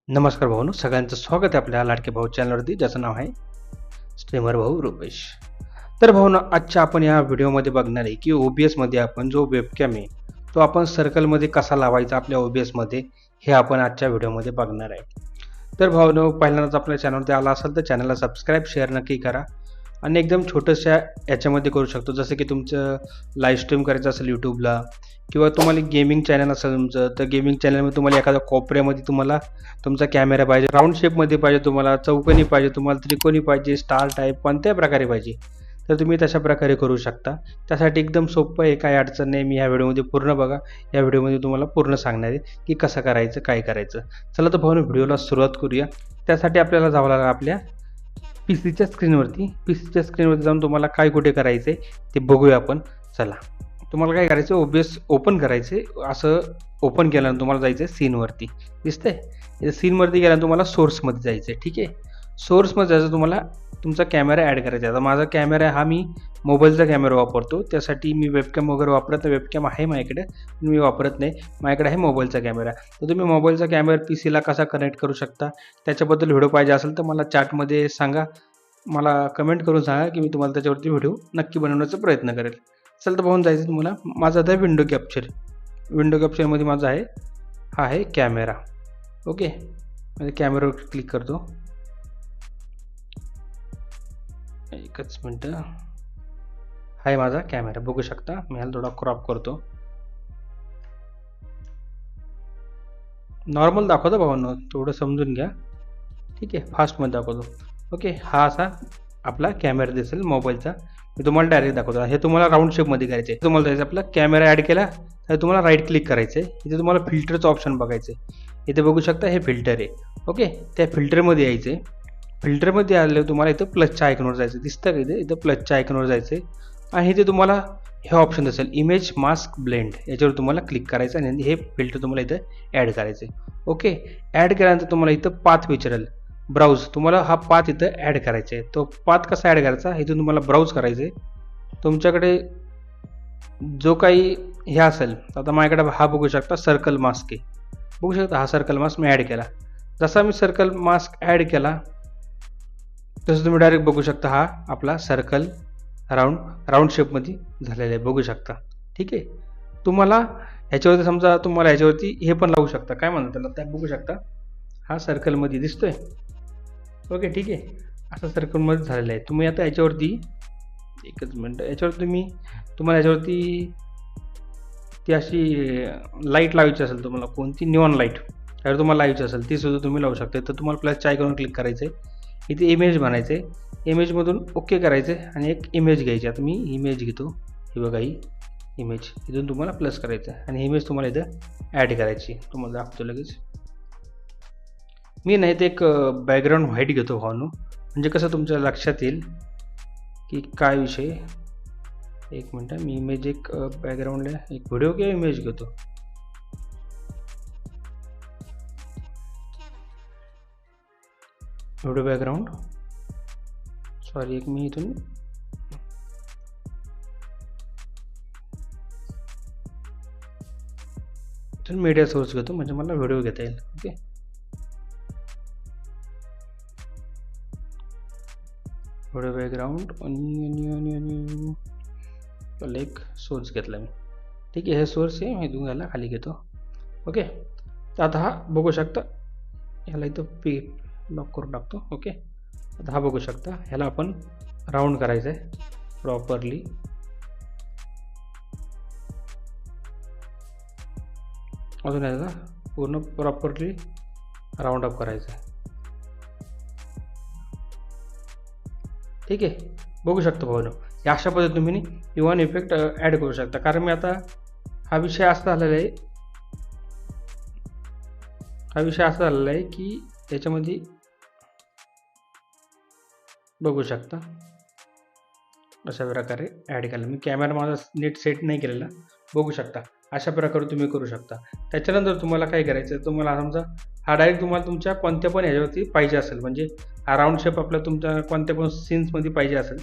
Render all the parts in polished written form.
नमस्कार भाऊनो, सगळ्यांचं स्वागत आहे आपल्या लाडके भाऊ चॅनलवरती, ज्याचं नाव आहे स्ट्रीमर भाऊ रुपेश. तर भाऊनो, आजच्या आपण या व्हिडिओमध्ये बघणार आहे की OBSमध्ये आपण जो वेबकॅम आहे तो आपण सर्कलमध्ये कसा लावायचा आपल्या OBSमध्ये, हे आपण आजच्या व्हिडिओमध्ये बघणार आहे. तर भाऊनो, पहिल्यांदाच आपल्या चॅनलवरती आला असाल तर चॅनलला सबस्क्राईब, शेअर नक्की करा. आणि एकदम छोट्याशा याच्यामध्ये करू शकतो, जसं की तुमचं लाईव्ह स्ट्रीम करायचं असेल यूट्यूबला, किंवा तुम्हाला गेमिंग चॅनल असेल तुमचं, तर गेमिंग चॅनलमध्ये तुम्हाला एखाद्या कोपऱ्यामध्ये तुम्हाला तुमचा कॅमेरा पाहिजे, राऊंड शेपमध्ये पाहिजे, तुम्हाला चौकोनी पाहिजे, तुम्हाला त्रिकोणी पाहिजे, स्टार टाईप कोणत्याही प्रकारे पाहिजे, तर तुम्ही तशा प्रकारे करू शकता. त्यासाठी एकदम सोपं आहे, काही अडचण नाही. मी ह्या व्हिडिओमध्ये पूर्ण बघा, या व्हिडिओमध्ये तुम्हाला पूर्ण सांगणार आहे की कसं करायचं, काय करायचं. चला तर भाऊ, व्हिडिओला सुरुवात करूया. त्यासाठी आपल्याला जावं लागेल आपल्या पीसीच्या स्क्रीनवरती जाऊन तुम्हाला काय कुठे करायचं आहे ते बघूया आपण. चला, तुम्हाला काय करायचं, OBS ओपन करायचे. असं ओपन केल्यानंतर तुम्हाला जायचं आहे सीनवरती. दिसतंय, सीनवरती गेल्यानंतर तुम्हाला सोर्समध्ये जायचं आहे. ठीक आहे, सोर्समध्ये जायचं, तुम्हाला तुमचा कॅमेरा ॲड करायचा आहे. आता माझा कॅमेरा हा मी मोबाईलचा कॅमेरा वापरतो, त्यासाठी मी वेबकॅम वगैरे वापरत नाही. वेबकॅम आहे माझ्याकडे, मी वापरत नाही. माझ्याकडे आहे मोबाईलचा कॅमेरा. तर तुम्ही मोबाईलचा कॅमेरा पीसीला कसा कनेक्ट करू शकता, त्याच्याबद्दल व्हिडिओ पाहिजे असेल तर मला चॅटमध्ये सांगा, मला कमेंट करून सांगा की मी तुम्हाला त्याच्यावरती व्हिडिओ नक्की बनवण्याचा प्रयत्न करेल. चल तर पाहून जायचं तुम्हाला. माझा आता विंडो कॅप्चरमध्ये माझा आहे, हा आहे कॅमेरा. ओके, म्हणजे कॅमेरावर क्लिक करतो. एकच मिनटं. हा आहे माझा कॅमेरा, बघू शकता. मी ह्याला थोडा क्रॉप करतो. नॉर्मल दाखवतो भावांनो, थोडं समजून घ्या. ठीक आहे, फास्टमध्ये दाखवतो. ओके, हा असा आपला कॅमेरा दिसेल मोबाईलचा. मी तुम्हाला डायरेक्ट दाखवतो. हे तुम्हाला राऊंड शेपमध्ये करायचं आहे. तुम्हाला जायचं आपला कॅमेरा ॲड केला तर तुम्हाला राईट क्लिक करायचं आहे. इथे तुम्हाला फिल्टरचं ऑप्शन बघायचं आहे. इथे बघू शकता, हे फिल्टर आहे. ओके, त्या फिल्टरमध्ये यायचं आहे. फिल्टरमध्ये आल्यावर तुम्हाला इथं प्लसच्या आयकॉनवर जायचं. दिसतं का इथं प्लसच्या आयकॉनवर जायचं आहे. आणि इथे तुम्हाला हे ऑप्शन दिसेल, इमेज मास्क ब्लेंड, याच्यावर तुम्हाला क्लिक करायचं आणि हे फिल्टर तुम्हाला इथं ॲड करायचं आहे. ओके, ॲड केल्यानंतर तुम्हाला इथं पाथ विचारेल, ब्राउज. तुम्हाला हा पाथ इथं ॲड करायचा आहे. तो पाथ कसा ॲड करायचा, इथून तुम्हाला ब्राउज करायचं आहे. तुमच्याकडे जो काही हे असेल, आता माझ्याकडे हा बघू शकता सर्कल मास्क आहे. बघू शकता, हा सर्कल मास्क मी ॲड केला. जसा मी सर्कल मास्क ॲड केला तसं तुम्ही डायरेक्ट बघू शकता, हा आपला सर्कल राऊंड शेपमध्ये झालेला आहे, बघू शकता. ठीक आहे, तुम्हाला ह्याच्यावरती समजा तुम्हाला ह्याच्यावरती हे पण लावू शकता, काय म्हणतात त्याला, त्या बघू शकता, हा सर्कलमध्ये दिसतोय. ओके, ठीक आहे, असं सर्कलमध्ये झालेलं आहे. तुम्ही आता याच्यावरती एकच मिनटं, याच्यावर तुम्हाला याच्यावरती ती अशी लाईट लावायची असेल, तुम्हाला कोणती निऑन लाईट त्यावर तुम्हाला लावायची असेल ती सुद्धा तुम्ही लावू शकता. तर तुम्हाला प्लसच्या आयकॉनवर क्लिक करायचं आहे. इथे इमेज बनायचं आहे. इमेजमधून ओके करायचं आहे आणि एक इमेज घ्यायची. आता मी इमेज घेतो, ही बघा, ही इमेज. इथून तुम्हाला प्लस करायचं आहे आणि इमेज तुम्हाला इथं ॲड करायची. तुम्हाला दाखवतो लगेच. मी नाही ते एक बॅकग्राऊंड व्हाईट घेतो भावनो, म्हणजे कसं तुमच्या लक्षात येईल की काय विषय. एक मिनटं, मी इमेज एक बॅकग्राऊंडला एक व्हिडिओ किंवा इमेज घेतो. व्हिडिओ बॅकग्राऊंड, सॉरी, एक मी इथून मीडिया सोर्स घेतो, म्हणजे मला व्हिडिओ घेता येईल. ओके, व्हिडिओ बॅकग्राऊंड आणि एक सोर्स घेतला मी. ठीक आहे, हे सोर्स आहे, मी इथून याला खाली घेतो. ओके, तर आता हा बघू शकता, ह्याला इथं लॉक करून टाकतो. ओके, आता हा बघू शकता, ह्याला आपण राऊंड करायचं आहे प्रॉपरली. अजून याला पूर्ण प्रॉपरली राऊंड अप करायचं आहे. ठीक आहे, बघू शकता भाऊ, या अशा पद्धतीने तुम्ही इव्हन इफेक्ट ॲड करू शकता. कारण मी आता हा विषय असा झालेला आहे की याच्यामध्ये बघू शकता अशा प्रकारे ॲड केलं. मी कॅमेरा माझा नीट सेट नाही केलेला, बघू शकता. अशा प्रकारे तुम्ही करू शकता. त्याच्यानंतर तुम्हाला काय करायचं, तुम्हाला समजा हा डायरेक्ट तुम्हाला तुमच्या कोणत्या पण ह्याच्यावरती पाहिजे असेल, म्हणजे हा राऊंड शेप आपल्या तुमच्या कोणत्या पण सीन्समध्ये पाहिजे असेल,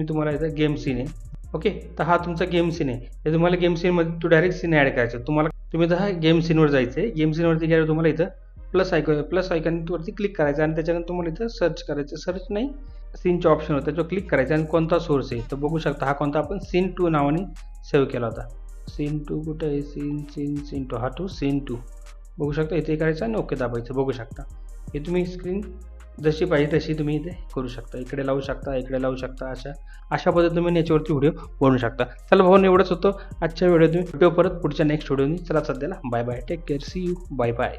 तुम्हाला इथं गेम सीन आहे. ओके, तर हा तुमचा गेम सीन आहे. हे तुम्हाला गेम सीनमध्ये डायरेक्ट सीन ॲड करायचं. तुम्ही तर हा गेम सीनवर जायचं आहे. गेम सीनवरती गेल्यावर तुम्हाला इथं प्लस आयकॉनवरती क्लिक करायचं आणि त्याच्यानंतर तुम्हाला इथं सर्च करायचं. सर्च नाही, सीनचे ऑप्शन होतं त्याच्यावर क्लिक करायचं आणि कोणता सोर्स आहे तर बघू शकता हा कोणता आपण सीन 2 नावाने सेव्ह केला होता. सीन 2 कुठे आहे? सीन 2 हा टू सीन 2 बघू शकता इथे करायचं आणि ओके दाबायचं. बघू शकता हे तुम्ही स्क्रीन जशी पाहिजे तशी तुम्ही इथे करू शकता. इकडे लावू शकता, इकडे लावू शकता. अशा पद्धतीने तुम्ही याच्यावरती व्हिडिओ बनवू शकता. चला भाऊ एवढंच होतं आजच्या व्हिडिओ. तुम्ही परत पुढच्या नेक्स्ट व्हिडिओनी. चला सध्याला bye bye, take care, see you, bye bye.